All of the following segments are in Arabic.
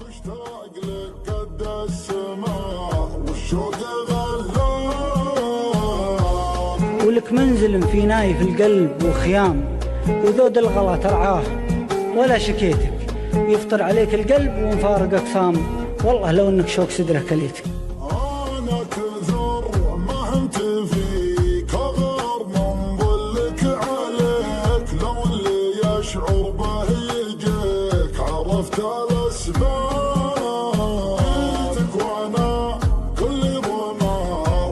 مشتاق لك قد السماء والشوق غلاب، ولك منزل في نايف القلب وخيام، وذود الغلا ترعاه ولا شكيتك، يفطر عليك القلب ومفارقك صام، والله لو انك شوق صدره كليتك. انا كثر ما انت فيك اغار من ظلك عليك، لو اللي يشعر به يجيك عرفت الاسباب، جيتك وانا كل ظما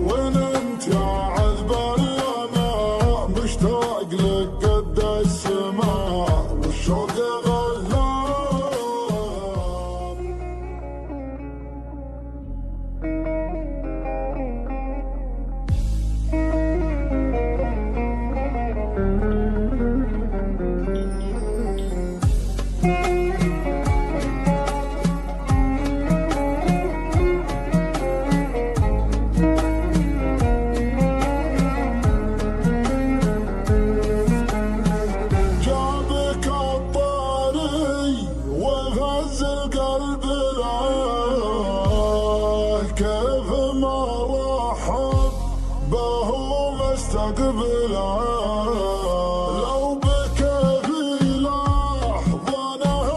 وين انت يا عذب اليما، مشتاق لك قد السماء والشوق غلاب. جابك الطاري وغز القلب له، كيف ما رحب به مستقبله، لو بكى في لحظة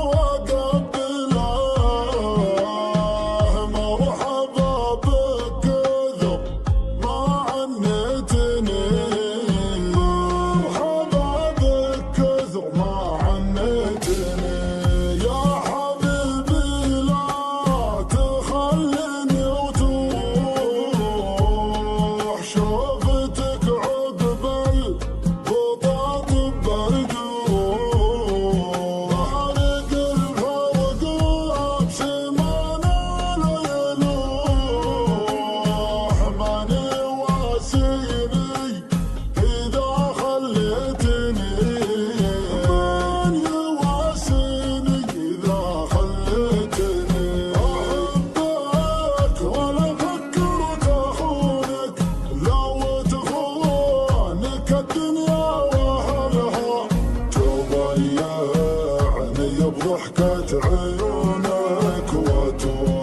وقبله، مرحبا بك كثر ما عنتني، مرحبا بك كثر ما عنتني، يا حبيبي لا تخلني وتروح، شوفتك عقب البطاط بالجروح، طارق الفرق بسمانا لا يلوح، ماني واسيني إذا خليتني، من يواسيني إذا خليتني، أحبك ولا فكرت أخونك، لو تخونك الدنيا وأهلها، تضيعني بضحكة عيونك وتروح.